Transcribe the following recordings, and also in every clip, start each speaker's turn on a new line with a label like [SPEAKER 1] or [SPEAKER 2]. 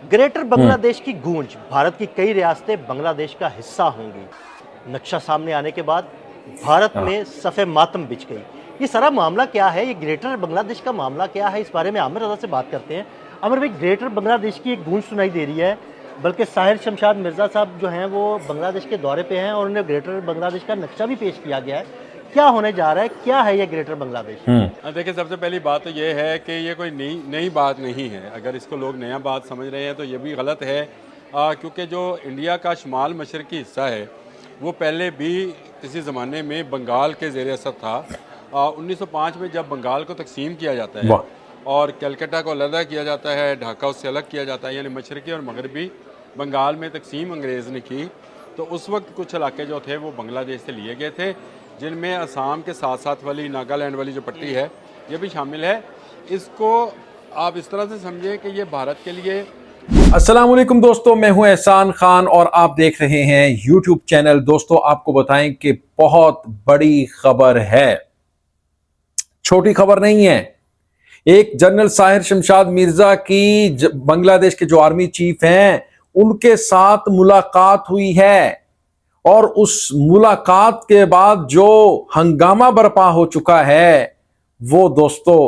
[SPEAKER 1] Greater Bangladesh की गूंज, भारत की कई रियासतें बांग्लादेश का हिस्सा होंगी। नक्शा सामने आने के बाद भारत
[SPEAKER 2] हाँ।
[SPEAKER 1] में सफ़े मातम बिछ गई। ये सारा मामला क्या है? ये ग्रेटर बांग्लादेश का मामला क्या है? इस बारे में आमिर रज़ा से बात करते हैं। आमिर भाई, ग्रेटर बांग्लादेश की एक गूंज सुनाई दे रही है, बल्कि साहिर शमशाद मिर्ज़ा साहब जो हैं वो बांग्लादेश के दौरे पे हैं और उन्हें ग्रेटर बांग्लादेश का नक्शा भी पेश किया गया है। क्या होने जा रहा है? क्या है ये ग्रेटर बांग्लादेश?
[SPEAKER 3] देखिए, सबसे पहली बात तो ये है कि ये कोई नई नई बात नहीं है। अगर इसको लोग नया बात समझ रहे हैं तो ये भी गलत है, क्योंकि जो इंडिया का शुमाल मशरकी हिस्सा है वो पहले भी किसी ज़माने में बंगाल के ज़ेर असर था। 1905 में जब बंगाल को तकसीम किया जाता है
[SPEAKER 2] वाह।
[SPEAKER 3] और कलकत्ता को अलहदा किया जाता है, ढाका उससे अलग किया जाता है, यानी मशरकी और मगरबी बंगाल में तकसीम अंग्रेज़ ने की, तो उस वक्त कुछ इलाके जो थे वो बांग्लादेश से लिए गए थे, जिनमें असम के साथ साथ वाली नागालैंड वाली जो पट्टी है ये भी शामिल है। इसको आप इस तरह से समझें कि ये भारत के लिए
[SPEAKER 2] अस्सलाम वालेकुम दोस्तों, मैं हूं एहसान खान और आप देख रहे हैं यूट्यूब चैनल। दोस्तों, आपको बताएं कि बहुत बड़ी खबर है, छोटी खबर नहीं है। एक जनरल साहिर शमशाद मिर्जा की बांग्लादेश के जो आर्मी चीफ हैं उनके साथ मुलाकात हुई है और उस मुलाकात के बाद जो हंगामा बर्पा हो चुका है वो दोस्तों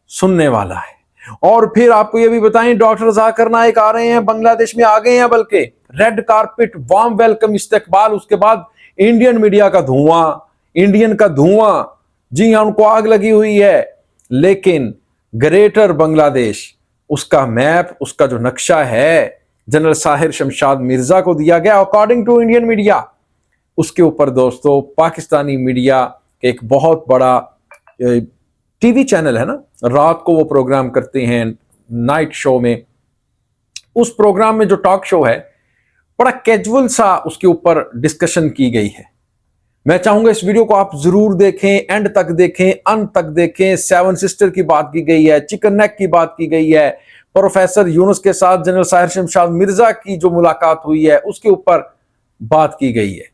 [SPEAKER 2] सुनने वाला है। और फिर आपको ये भी बताएं, डॉक्टर जाकिर नाइक आ रहे हैं, बांग्लादेश में आ गए हैं, बल्कि रेड कारपेट, वार्म वेलकम, इस्तकबाल। उसके बाद इंडियन मीडिया का धुआं, इंडियन का धुआं। जी हां, उनको आग लगी हुई है। लेकिन ग्रेटर बांग्लादेश, उसका मैप, उसका जो नक्शा है जनरल साहिर शमशाद मिर्जा को दिया गया अकॉर्डिंग टू इंडियन मीडिया। उसके ऊपर दोस्तों पाकिस्तानी मीडिया एक बहुत बड़ा टीवी चैनल है ना, रात को वो प्रोग्राम करते हैं नाइट शो में। उस प्रोग्राम में जो टॉक शो है, बड़ा कैजुअल सा उसके ऊपर डिस्कशन की गई है। मैं चाहूंगा इस वीडियो को आप जरूर देखें, एंड तक देखें, अंत तक देखें। सेवन सिस्टर की बात की गई है, चिकन नेक की बात की गई है, प्रोफेसर यूनुस के साथ जनरल साहिर शमशाद मिर्जा की जो मुलाकात हुई है उसके ऊपर बात की गई है।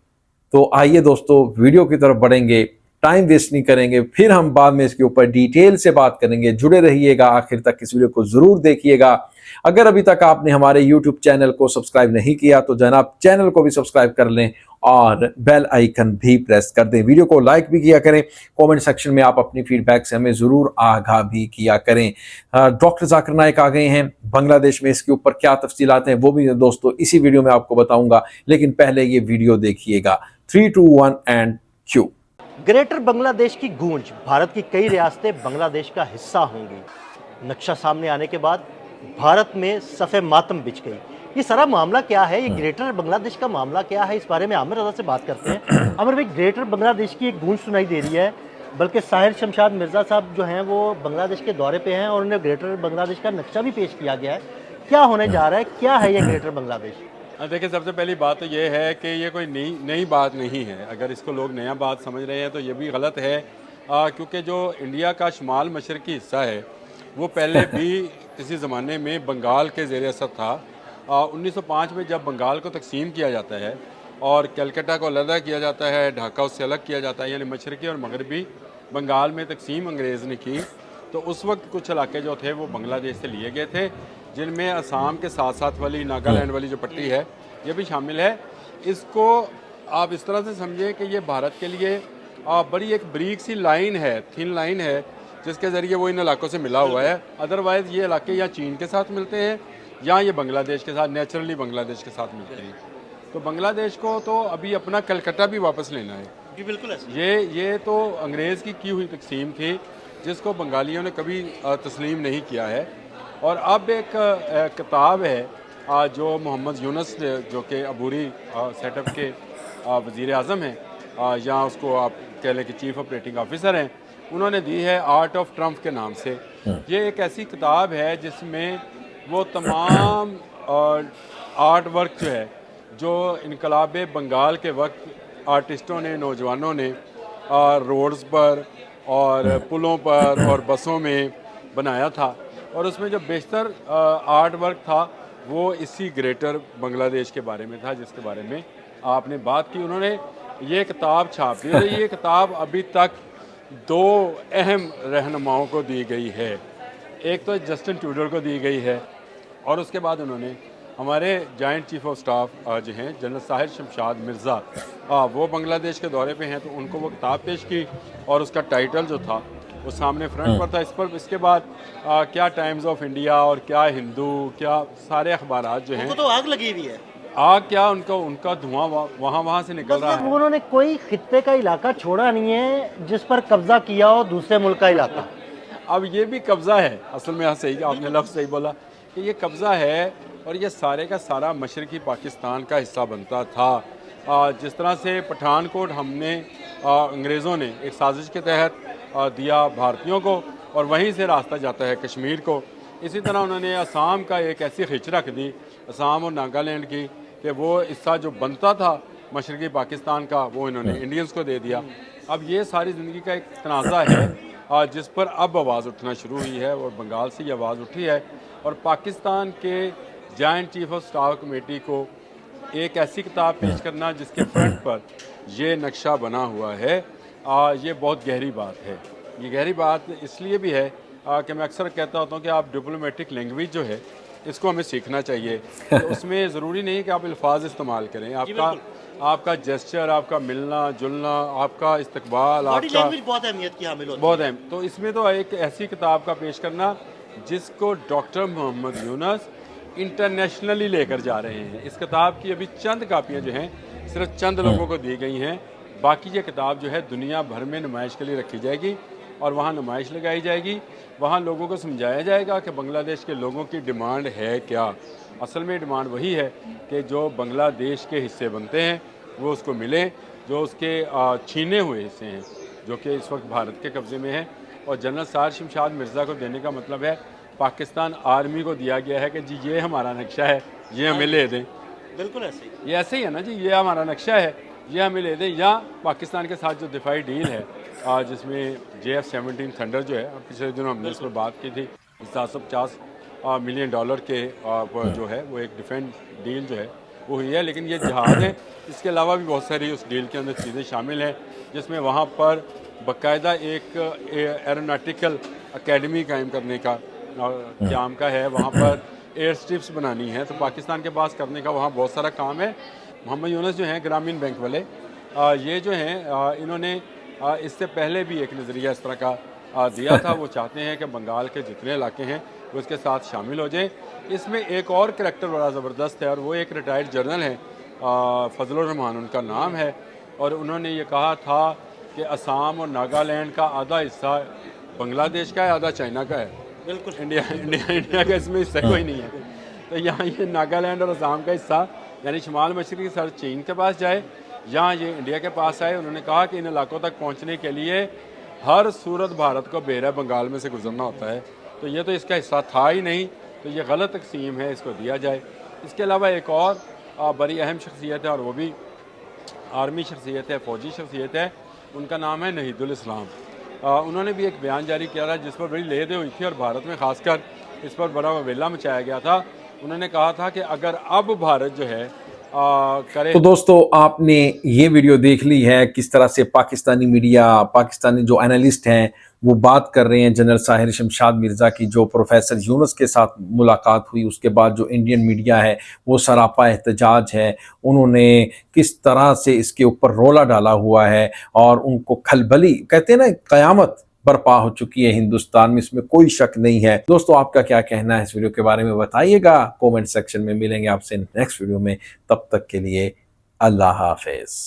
[SPEAKER 2] तो आइए दोस्तों वीडियो की तरफ बढ़ेंगे, टाइम वेस्ट नहीं करेंगे, फिर हम बाद में इसके ऊपर डिटेल से बात करेंगे। जुड़े रहिएगा, आखिर तक इस वीडियो को जरूर देखिएगा। अगर अभी तक आपने हमारे यूट्यूब चैनल को सब्सक्राइब नहीं किया तो जनाब चैनल को भी सब्सक्राइब कर लें और बेल आइकन भी प्रेस कर दें। वीडियो को लाइक भी किया करें। कमेंट सेक्शन में आप अपनी फीडबैक से हमें जरूर आगाह भी किया करें। डॉक्टर जाकिर नाइक आ गए हैं बांग्लादेश में, इसके ऊपर क्या तफसीलात हैं वो भी दोस्तों इसी वीडियो में आपको बताऊंगा। लेकिन पहले ये वीडियो देखिएगा। 3, 2, 1 एंड क्यू।
[SPEAKER 1] ग्रेटर बांग्लादेश की गूंज, भारत की कई रियासतें बांग्लादेश का हिस्सा होंगी। नक्शा सामने आने के बाद भारत में सफ़े मातम बिछ गई। ये सारा मामला क्या है? ये ग्रेटर बांग्लादेश का मामला क्या है? इस बारे में आमिर रज़ा से बात करते हैं। आमिर भाई, ग्रेटर बांग्लादेश की एक गूंज सुनाई दे रही है, बल्कि साहिर शमशाद मिर्ज़ा साहब जो हैं वो बांग्लादेश के दौरे पे हैं और उन्हें ग्रेटर बांग्लादेश का नक्शा भी पेश किया गया है। क्या होने जा रहा है? क्या है ये ग्रेटर बांग्लादेश?
[SPEAKER 3] देखिए, सबसे पहली बात तो ये है कि ये कोई नई बात नहीं है। अगर इसको लोग नया बात समझ रहे हैं तो ये भी गलत है, क्योंकि जो इंडिया का शुमाल मशरकी हिस्सा है वो पहले भी किसी ज़माने में बंगाल के ज़ेर असर था। 1905 में जब बंगाल को तकसीम किया जाता है और कलकत्ता को अलहदा किया जाता है, ढाका उससे अलग किया जाता है, यानी मशरकी और मगरबी बंगाल में तकसीम अंग्रेज़ ने की, तो उस वक्त कुछ इलाके जो थे वो बांग्लादेश से लिए गए थे, जिनमें असम के साथ साथ वाली नागालैंड वाली जो पट्टी है ये भी शामिल है। इसको आप इस तरह से समझें कि ये भारत के लिए बड़ी एक ब्रीक सी लाइन है, थिन लाइन है, जिसके ज़रिए वो इन इलाकों से मिला हुआ है। अदरवाइज़ ये इलाके या चीन के साथ मिलते हैं या ये बांग्लादेश के साथ, नेचुरली बांग्लादेश के साथ मिलते हैं। तो बांग्लादेश को तो अभी अपना कलकत्ता भी वापस लेना है।
[SPEAKER 1] जी बिल्कुल ऐसे।
[SPEAKER 3] ये तो अंग्रेज़ की हुई तकसीम थी जिसको बंगालियों ने कभी तस्लीम नहीं किया है। और अब एक किताब है जो मोहम्मद यूनुस जो कि अबूरी सेटअप के वज़ीर आज़म हैं, या उसको आप कह लें कि चीफ़ ऑपरेटिंग ऑफिसर हैं, उन्होंने दी है आर्ट ऑफ ट्रम्प के नाम से। ये एक ऐसी किताब है जिसमें वो तमाम आर्ट वर्क जो है जो इनकलाब बंगाल के वक्त आर्टिस्टों ने, नौजवानों ने रोड्स पर और पुलों पर और बसों में बनाया था, और उसमें जो बेशतर आर्ट वर्क था वो इसी ग्रेटर बांग्लादेश के बारे में था जिसके बारे में आपने बात की। उन्होंने ये किताब छाप दी और ये किताब अभी तक 2 अहम रहनुमाओं को दी गई है। एक तो जस्टिन ट्रूडो को दी गई है और उसके बाद उन्होंने हमारे जॉइंट चीफ ऑफ स्टाफ जो हैं जनरल साहिर शमशाद मिर्ज़ा, वो बांग्लादेश के दौरे पे हैं, तो उनको वो किताब पेश की और उसका टाइटल जो था वो सामने फ्रंट पर था। इस पर इसके बाद क्या टाइम्स ऑफ इंडिया और क्या हिंदू, क्या सारे अखबारात जो हैं,
[SPEAKER 1] उनको तो आग लगी हुई है।
[SPEAKER 3] आग क्या, उनका धुआं वहाँ से निकल रहा
[SPEAKER 1] मतलब
[SPEAKER 3] है।
[SPEAKER 1] उन्होंने कोई खित्ते का इलाका छोड़ा नहीं है जिस पर कब्जा किया हो दूसरे मुल्क का इलाका।
[SPEAKER 3] अब ये भी कब्ज़ा है असल में, सही आपने लफ्ज़ सही बोला कि ये कब्ज़ा है, और ये सारे का सारा मशरक़ी पाकिस्तान का हिस्सा बनता था। जिस तरह से पठानकोट हमने अंग्रेज़ों ने एक साजिश के तहत दिया भारतीयों को, और वहीं से रास्ता जाता है कश्मीर को, इसी तरह उन्होंने असम का एक ऐसी खिच रख दी, असम और नागालैंड की, कि वो हिस्सा जो बनता था मशरक़ी पाकिस्तान का वो इन्होंने इंडियंस को दे दिया। अब ये सारी ज़िंदगी का एक तनाज़ा है जिस पर अब आवाज़ उठना शुरू हुई है, और बंगाल से ये आवाज़ उठी है, और पाकिस्तान के joint chief of staff committee को एक ऐसी किताब पेश करना जिसके फ्रंट पर ये नक्शा बना हुआ है, ये बहुत गहरी बात है। ये गहरी बात इसलिए भी है कि मैं अक्सर कहता होता हूँ कि आप डिप्लोमेटिक लैंग्वेज जो है इसको हमें सीखना चाहिए। तो उसमें ज़रूरी नहीं कि आप अल्फाज इस्तेमाल करें, आपका जेस्चर, आपका मिलना जुलना, आपका इस्तकबाल, आपका
[SPEAKER 1] बहुत अहमियत की हामिल होती है।
[SPEAKER 3] बहुत अहम। तो इसमें तो एक ऐसी किताब का पेश करना जिसको डॉक्टर मोहम्मद यूनुस इंटरनेशनली लेकर जा रहे हैं। इस किताब की अभी चंद कापियाँ जो हैं सिर्फ चंद लोगों को दी गई हैं, बाकी ये किताब जो है दुनिया भर में नुमाइश के लिए रखी जाएगी, और वहाँ नुमाइश लगाई जाएगी, वहाँ लोगों को समझाया जाएगा कि बांग्लादेश के लोगों की डिमांड है क्या। असल में डिमांड वही है कि जो बांग्लादेश के हिस्से बनते हैं वो उसको मिले, जो उसके छीने हुए हिस्से हैं जो कि इस वक्त भारत के कब्ज़े में हैं। और जनरल साहिर शमशाद मिर्ज़ा को देने का मतलब है पाकिस्तान आर्मी को दिया गया है कि जी ये हमारा नक्शा है, ये हमें ले दें।
[SPEAKER 1] बिल्कुल ऐसे ही।
[SPEAKER 3] ये ऐसे ही है ना जी, ये हमारा नक्शा है, ये हमें ले दें। या पाकिस्तान के साथ जो दिफाई डील है जिसमें JF-17 थंडर जो है, पिछले दिनों हमने इस पर बात की थी, $750 मिलियन के जो है वो एक डिफेंस डील जो है वो हुई है। लेकिन ये जहाज़ है, इसके अलावा भी बहुत सारी उस डील के अंदर चीज़ें शामिल हैं, जिसमें वहाँ पर बाकायदा एक एरोनॉटिकल अकेडमी कायम करने का काम का है, वहाँ पर एयर स्ट्रिप्स बनानी है, तो पाकिस्तान के पास करने का वहाँ बहुत सारा काम है। मोहम्मद यूनुस जो हैं ग्रामीण बैंक वाले, ये जो हैं इन्होंने इससे पहले भी एक नज़रिया इस तरह का दिया था। वो चाहते हैं कि बंगाल के जितने इलाके हैं वो इसके साथ शामिल हो जाएं। इसमें एक और करैक्टर बड़ा ज़बरदस्त है, और वो एक रिटायर्ड जनरल हैं, फजलुर रहमान उनका नाम है, और उन्होंने ये कहा था कि असम और नागालैंड का आधा हिस्सा बांग्लादेश का है, आधा चाइना का है।
[SPEAKER 1] बिल्कुल
[SPEAKER 3] इंडिया का इसमें हिस्सा कोई नहीं है। तो यहाँ ये नागालैंड और असम का हिस्सा यानी शुमाल मशरक़ी सर चीन के पास जाए, यहाँ ये इंडिया के पास आए। उन्होंने कहा कि इन इलाकों तक पहुँचने के लिए हर सूरत भारत को बहरा बंगाल में से गुजरना होता है, तो ये तो इसका हिस्सा था ही नहीं, तो ये गलत तकसीम है, इसको दिया जाए। इसके अलावा एक और बड़ी अहम शख्सियत है, और वो भी आर्मी शख्सियत है, फ़ौजी शख्सियत है, उनका नाम है नहीदुल इस्लाम। उन्होंने भी एक बयान जारी किया था जिस पर बड़ी लेदे हुई थी, और भारत में ख़ासकर इस पर बड़ा वेला मचाया गया था। उन्होंने कहा था कि अगर अब भारत जो है करे।
[SPEAKER 2] तो दोस्तों आपने ये वीडियो देख ली है किस तरह से पाकिस्तानी मीडिया, पाकिस्तानी जो एनालिस्ट हैं वो बात कर रहे हैं जनरल साहिर शमशाद मिर्ज़ा की। जो प्रोफेसर यूनुस के साथ मुलाकात हुई उसके बाद जो इंडियन मीडिया है वो सरापा एहतजाज है, उन्होंने किस तरह से इसके ऊपर रोला डाला हुआ है, और उनको खलबली कहते हैं ना, क़यामत बर्पा हो चुकी है हिंदुस्तान में, इसमें कोई शक नहीं है। दोस्तों आपका क्या कहना है इस वीडियो के बारे में बताइएगा कमेंट सेक्शन में। मिलेंगे आपसे नेक्स्ट वीडियो में, तब तक के लिए अल्लाह हाफिज।